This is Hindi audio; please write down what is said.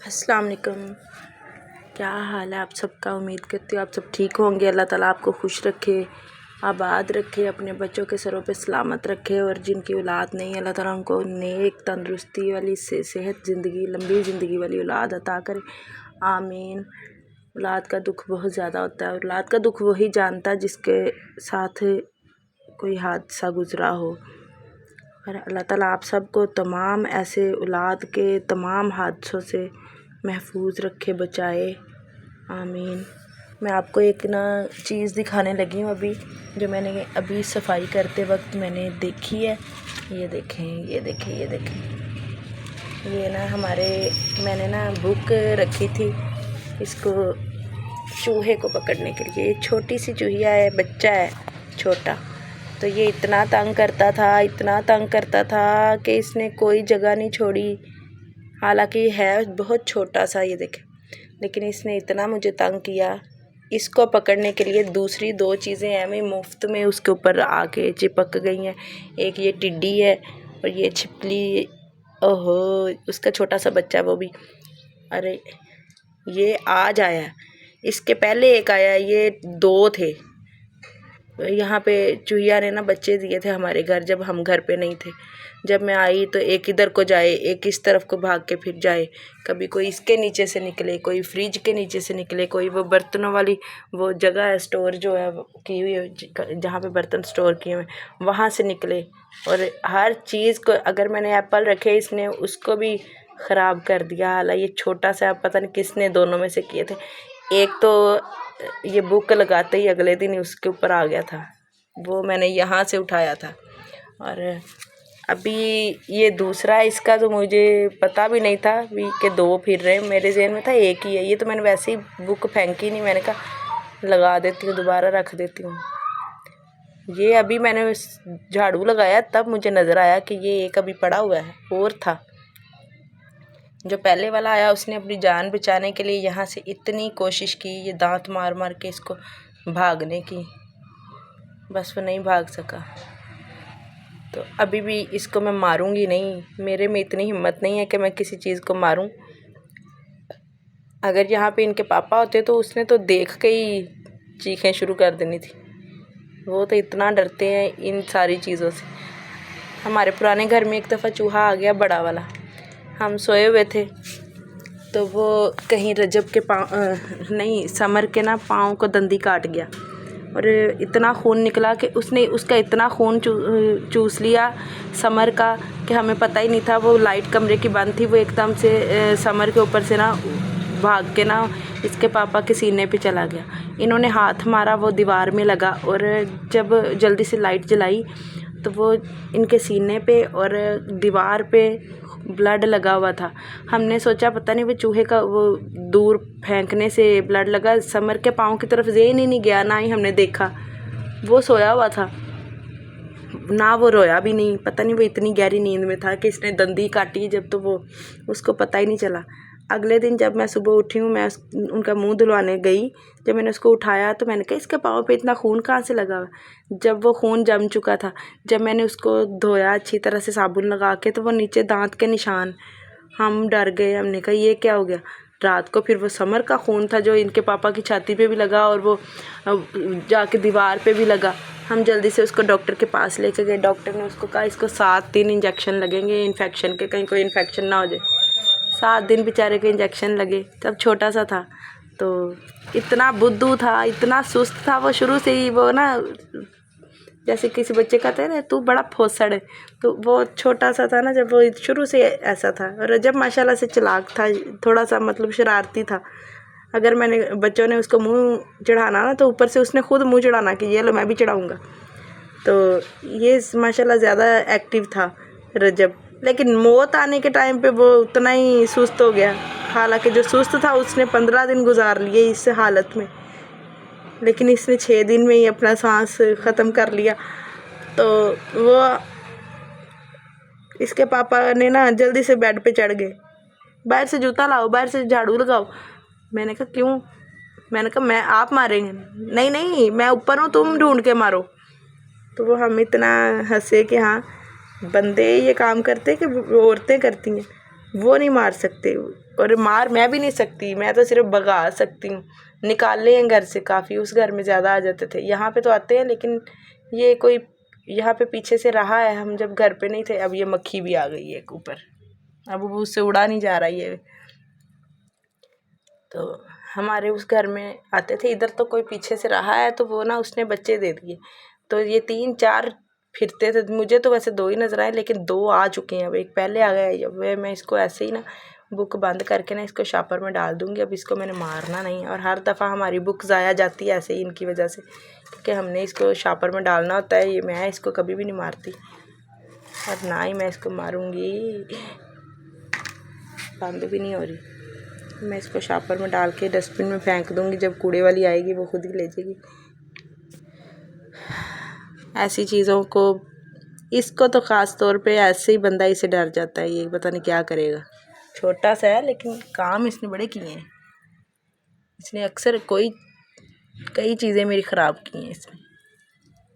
अस्सलाम वालेकुम। क्या हाल है आप सबका। उम्मीद करती हूँ आप सब ठीक होंगे। अल्लाह ताला आपको खुश रखे, आबाद रखे, अपने बच्चों के सरों पे सलामत रखे। और जिनकी औलाद नहीं, अल्लाह ताला उनको नेक तंदुरुस्ती वाली सेहत ज़िंदगी, लंबी ज़िंदगी वाली औलाद अता करे। आमीन। औलाद का दुख बहुत ज़्यादा होता है। औलाद का दुख वही जानता है जिसके साथ कोई हादसा गुज़रा हो। और अल्लाह ताला आप सबको तमाम ऐसे औलाद के तमाम हादसों से महफूज रखे, बचाए। आमीन। मैं आपको एक चीज़ दिखाने लगी हूँ अभी, जो मैंने अभी सफाई करते वक्त मैंने देखी है। ये देखें, ये देखें, ये देखें। ये मैंने बुक रखी थी इसको चूहे को पकड़ने के लिए। छोटी सी चूहिया है, बच्चा है छोटा। तो ये इतना तंग करता था कि इसने कोई जगह नहीं छोड़ी। हालांकि है बहुत छोटा सा, ये देखें, लेकिन इसने इतना मुझे तंग किया। इसको पकड़ने के लिए दूसरी दो चीज़ें हमें मुफ्त में उसके ऊपर आके चिपक गई हैं। एक ये टिड्डी है और ये छिपकली। ओहो, उसका छोटा सा बच्चा वो भी। अरे ये आज आया, इसके पहले एक आया, ये दो थे। यहाँ पे चूहिया ने बच्चे दिए थे हमारे घर, जब हम घर पे नहीं थे। जब मैं आई तो एक इधर को जाए, एक इस तरफ को भाग के फिर जाए। कभी कोई इसके नीचे से निकले, कोई फ्रिज के नीचे से निकले, कोई वो बर्तनों वाली वो जगह है स्टोर जो है की हुई है, जहाँ पे बर्तन स्टोर किए हुए, वहाँ से निकले। और हर चीज़ को, अगर मैंने एप्पल रखे इसने उसको भी ख़राब कर दिया। हालांकि ये छोटा सा, पता नहीं किसने दोनों में से किए थे। एक तो ये बुक लगाते ही अगले दिन ही उसके ऊपर आ गया था, वो मैंने यहाँ से उठाया था। और अभी ये दूसरा, इसका तो मुझे पता भी नहीं था भी कि दो फिर रहे, मेरे ज़हन में था एक ही है। ये तो मैंने वैसे ही बुक फेंकी नहीं, मैंने कहा लगा देती हूँ, दोबारा रख देती हूँ। ये अभी मैंने झाड़ू लगाया तब मुझे नज़र आया कि ये एक अभी पड़ा हुआ है और था। जो पहले वाला आया उसने अपनी जान बचाने के लिए यहाँ से इतनी कोशिश की, ये दांत मार मार के इसको भागने की, बस वो नहीं भाग सका। तो अभी भी इसको मैं मारूंगी नहीं, मेरे में इतनी हिम्मत नहीं है कि मैं किसी चीज़ को मारूं। अगर यहाँ पे इनके पापा होते तो उसने तो देख के ही चीखें शुरू कर देनी थी। वो तो इतना डरते हैं इन सारी चीज़ों से। हमारे पुराने घर में एक दफ़ा चूहा आ गया, बड़ा वाला। हम सोए हुए थे तो वो कहीं रजब के समर के पाँव को दंदी काट गया और इतना खून निकला कि उसने उसका इतना खून चूस लिया समर का कि हमें पता ही नहीं था। वो लाइट कमरे की बंद थी, वो एकदम से समर के ऊपर से भाग के इसके पापा के सीने पे चला गया। इन्होंने हाथ मारा, वो दीवार में लगा और जब जल्दी से लाइट जलाई तो वो इनके सीने पे और दीवार पे ब्लड लगा हुआ था। हमने सोचा पता नहीं वो चूहे का वो दूर फेंकने से ब्लड लगा। समर के पाँव की तरफ ज़हन ही नहीं गया, ना ही हमने देखा। वो सोया हुआ था ना, वो रोया भी नहीं। पता नहीं वो इतनी गहरी नींद में था कि इसने दंदी काटी जब, तो वो उसको पता ही नहीं चला। अगले दिन जब मैं सुबह उठी हूँ, मैं उनका मुंह धुलवाने गई। जब मैंने उसको उठाया तो मैंने कहा इसके पाँव पे इतना खून कहाँ से लगा। जब वो खून जम चुका था, जब मैंने उसको धोया अच्छी तरह से साबुन लगा के, तो वो नीचे दांत के निशान। हम डर गए, हमने कहा ये क्या हो गया। रात को फिर वो समर का खून था जो इनके पापा की छाती पे भी लगा और वो जाके दीवार पे भी लगा। हम जल्दी से उसको डॉक्टर के पास लेके गए। डॉक्टर ने उसको कहा इसको 7 दिन इंजेक्शन लगेंगे इन्फेक्शन के, कहीं कोई इन्फेक्शन ना हो जाए। 7 दिन बेचारे को इंजेक्शन लगे। तब छोटा सा था तो इतना बुद्धू था, इतना सुस्त था वो शुरू से ही। वो जैसे किसी बच्चे कहते हैं ना तू बड़ा फोसड़ है, तो वो छोटा सा था जब वो शुरू से ऐसा था। और जब माशाल्लाह से चालाक था, थोड़ा सा मतलब शरारती था। अगर मैंने बच्चों ने उसको मुंह चढ़ाना तो ऊपर से उसने खुद मुंह चढ़ाना कि ये लो मैं भी चढ़ाऊँगा। तो ये माशाल्लाह ज़्यादा एक्टिव था रजब। लेकिन मौत आने के टाइम पे वो उतना ही सुस्त हो गया। हालांकि जो सुस्त था उसने 15 दिन गुजार लिए इस हालत में, लेकिन इसने 6 दिन में ही अपना सांस ख़त्म कर लिया। तो वो इसके पापा ने जल्दी से बेड पे चढ़ गए। बाहर से जूता लाओ, बाहर से झाड़ू लगाओ। मैंने कहा क्यों। मैंने कहा आप मारेंगे। नहीं नहीं, मैं ऊपर हूँ, तुम ढूंढ के मारो। तो वो हम इतना हंसे कि हाँ बंदे ये काम करते कि औरतें करती हैं। वो नहीं मार सकते, और मार मैं भी नहीं सकती, मैं तो सिर्फ भगा सकती हूँ। निकाले हैं घर से काफ़ी, उस घर में ज़्यादा आ जाते थे, यहाँ पे तो आते हैं, लेकिन ये कोई यहाँ पे पीछे से रहा है, हम जब घर पे नहीं थे। अब ये मक्खी भी आ गई है एक ऊपर, अब वो उससे उड़ा नहीं जा रहा ये। तो हमारे उस घर में आते थे, इधर तो कोई पीछे से रहा है तो वो ना उसने बच्चे दे दिए, तो ये 3-4 फिरते थे। मुझे तो वैसे 2 ही नज़र आए, लेकिन 2 आ चुके हैं। अब एक पहले आ गया, अब मैं इसको ऐसे ही ना बुक बंद करके ना इसको शॉपर में डाल दूँगी। अब इसको मैंने मारना नहीं, और हर दफ़ा हमारी बुक ज़ाया जाती है ऐसे ही इनकी वजह से, क्योंकि हमने इसको शॉपर में डालना होता है। ये मैं इसको कभी भी नहीं मारती, और ना ही मैं इसको मारूँगी। बंद भी नहीं हो रही। मैं इसको शॉपर में डाल के डस्टबिन में फेंक दूँगी, जब कूड़े वाली आएगी वो खुद ही ले जाएगी। ऐसी चीज़ों को, इसको तो ख़ास तौर पे ऐसे ही बंदा इसे डर जाता है, ये पता नहीं क्या करेगा। छोटा सा है लेकिन काम इसने बड़े किए हैं। इसने अक्सर कई चीज़ें मेरी ख़राब की हैं इसने।